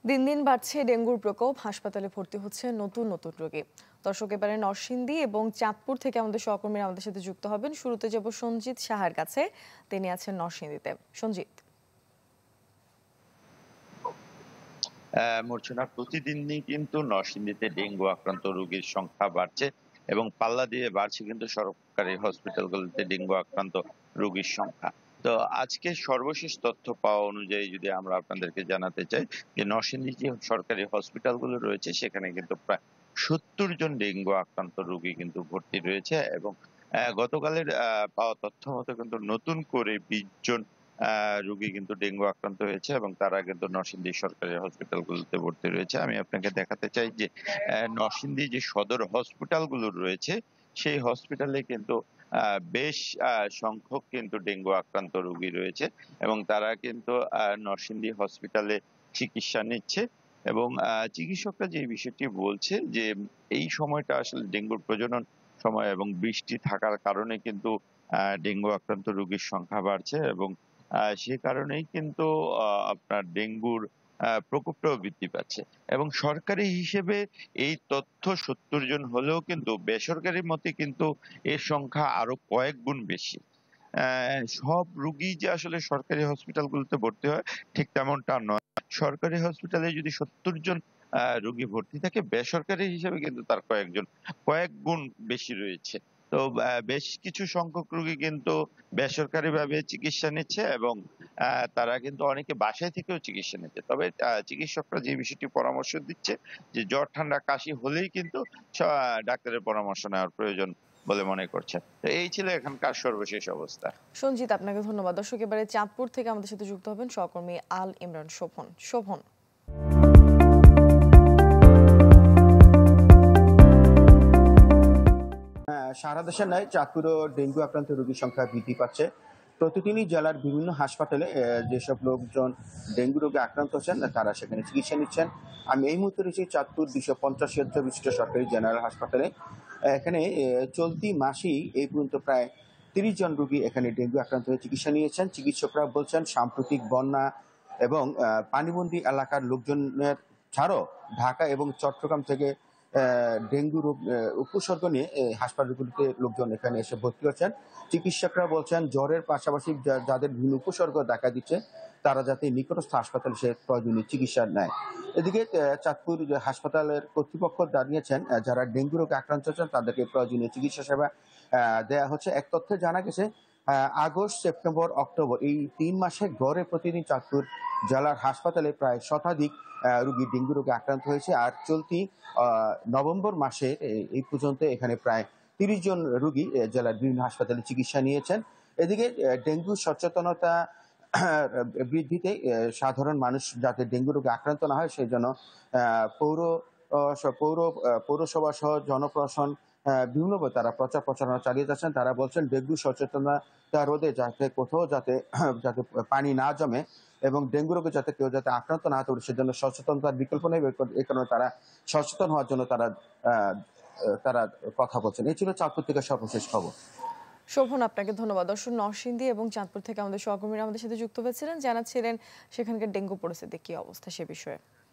দিন দিন বাড়ছে ডেঙ্গুর প্রকোপ। হাসপাতালে ভর্তি হচ্ছে নতুন নতুন রোগী। দর্শক, এবারে নরসিংদী এবং চাঁদপুর থেকে আমাদের সহকর্মীরা আমাদের সাথে যুক্ত হবেন। শুরুতে যাব সঞ্জিত সাহার কাছে, তিনি আছেন নরসিংদীতে। সঞ্জিত। মূর্ছনা প্রতিদিনই কিন্তু নরসিংদীতে ডেঙ্গু আক্রান্ত রোগীর সংখ্যা বাড়ছে এবং পাল্লা দিয়ে বাড়ছে কিন্তু সরকারি হসপিটালগুলোতে ডেঙ্গু আক্রান্ত রোগীর সংখ্যা। তো আজকে সর্বশেষ তথ্য পাওয়া অনুযায়ী যদি আমরা আপনাদেরকে জানাতে চাই যে নরসিংদী যে সরকারি হসপিটালগুলো রয়েছে সেখানে কিন্তু প্রায় 70 জন ডেঙ্গু আক্রান্ত রোগী কিন্তু ভর্তি রয়েছে এবং গতকালের পাওয়া তথ্য মতো কিন্তু নতুন করে 20 জন রোগী কিন্তু ডেঙ্গু আক্রান্ত হয়েছে এবং তারা কিন্তু নরসিংদী সরকারি হসপিটালগুলোতে ভর্তি রয়েছে। আমি আপনাকে দেখাতে চাই যে নরসিংদী যে সদর হসপিটালগুলো রয়েছে সেই হসপিটালে কিন্তু বেশ সংখ্যক কিন্তু ডেঙ্গু আক্রান্ত রোগী রয়েছে এবং তারা কিন্তু নরসিংদী হসপিটালে চিকিৎসা নিচ্ছে এবং চিকিৎসকরা যে বিষয়টি বলছে যে এই সময়টা আসলে ডেঙ্গুর প্রজনন সময় এবং বৃষ্টি থাকার কারণে কিন্তু ডেঙ্গু আক্রান্ত রোগীর সংখ্যা বাড়ছে এবং সে কারণেই কিন্তু আপনার ডেঙ্গুর প্রকোপটাও বৃদ্ধি পাচ্ছে এবং সরকারি হিসেবে এই তথ্য 70 জন হলেও কিন্তু বেসরকারি মতে কিন্তু এর সংখ্যা আরো কয়েক গুণ বেশি। সব রোগী যে আসলে সরকারি হসপিটালগুলোতে ভর্তি হয় ঠিক তেমনটা নয়। সরকারি হসপিটালে যদি 70 জন রোগী ভর্তি থাকে, বেসরকারি হিসেবে কিন্তু তার কয়েক গুণ বেশি রয়েছে। তো বেশ কিছু সংখ্যক রোগী কিন্তু বেসরকারিভাবে চিকিৎসা নিচ্ছে এবং তারা কিন্তু অনেকে বাসায় থেকেও চিকিৎসা নিচ্ছে। তবে চিকিৎসকরা যে বিষয়টি পরামর্শ দিচ্ছে যে জ্বর, ঠান্ডা, কাশি হলেই কিন্তু ডাক্তারের পরামর্শ নেওয়ার প্রয়োজন বলে মনে করছে। তো এই ছিল এখানকার সর্বশেষ অবস্থা। সঞ্জিত, আপনাকে ধন্যবাদ। দর্শক, এবারে চাঁদপুর থেকে আমাদের সাথে যুক্ত হবেন সহকর্মী আল ইমরান শোভন। শোভন। সারা দেশের ন্যায় চাঁদপুরও ডেঙ্গু আক্রান্ত রোগীর সংখ্যা বৃদ্ধি পাচ্ছে। প্রতিদিনই জেলার বিভিন্ন হাসপাতালে যেসব লোকজন ডেঙ্গু রোগে আক্রান্ত হচ্ছেন তারা সেখানে চিকিৎসা নিচ্ছেন। আমি এই মুহূর্তে রয়েছি চাঁদপুর 250 শয্যা বিশিষ্ট সরকারি জেনারেল হাসপাতালে। এখানে চলতি মাসেই এই পর্যন্ত প্রায় 30 জন রোগী এখানে ডেঙ্গু আক্রান্ত হয়ে চিকিৎসা নিয়েছেন। চিকিৎসকরা বলছেন সাম্প্রতিক বন্যা এবং পানিবন্দী এলাকার লোকজনের ছাড়াও ঢাকা এবং চট্টগ্রাম থেকে ডেঙ্গু রোগ উপসর্গ নিয়ে হাসপাতালগুলিতে লোকজন এখানে এসে ভর্তি হচ্ছেন। চিকিৎসকরা বলছেন জ্বরের পাশাপাশি যাদের বিভিন্ন উপসর্গ দেখা দিচ্ছে তারা যাতে নিকটস্থ হাসপাতালে সে প্রয়োজনীয় চিকিৎসা নেয়। এদিকে চাঁদপুর হাসপাতালের কর্তৃপক্ষ জানিয়েছেন যারা ডেঙ্গু রোগে আক্রান্ত হচ্ছেন তাদেরকে প্রয়োজনীয় চিকিৎসা সেবা দেয়া হচ্ছে। এক তথ্যে জানা গেছে আগস্ট, সেপ্টেম্বর, অক্টোবর এই 3 মাসে গড়ে প্রতিদিন চাঁদপুর জেলার হাসপাতালে প্রায় শতাধিক রোগী ডেঙ্গু রোগে আক্রান্ত হয়েছে। আর চলতি নভেম্বর মাসে এই পর্যন্ত এখানে প্রায় 30 জন রোগী জেলার বিভিন্ন হাসপাতালে চিকিৎসা নিয়েছেন। এদিকে ডেঙ্গু সচেতনতা বৃদ্ধিতে সাধারণ মানুষ যাতে ডেঙ্গু রোগে আক্রান্ত না হয় সেই জন্য পৌরসভা সহ জনপ্রশাসন বিভিন্নভাবে তারা প্রচার প্রচারণা চালিয়ে যাচ্ছেন। তারা বলছেন ডেঙ্গু সচেতনতা রোধে যাতে কোথাও যাতে পানি না জমে এবং ডেঙ্গু রোগে যাতে কেউ যাতে আক্রান্ত না হতে পারে সেজন্য সচেতনতার বিকল্প নেই। এই কারণে তারা সচেতন হওয়ার জন্য তারা কথা বলছেন। এই ছিল চাঁদপুর থেকে সর্বশেষ খবর। শোভন, আপনাকে ধন্যবাদ। দর্শক, নরসিংদী এবং চাঁদপুর থেকে আমাদের সহকর্মীরা আমাদের সাথে যুক্ত হয়েছিলেন, জানাচ্ছিলেন সেখানকার ডেঙ্গু পরিস্থিতি কি অবস্থা সে বিষয়ে।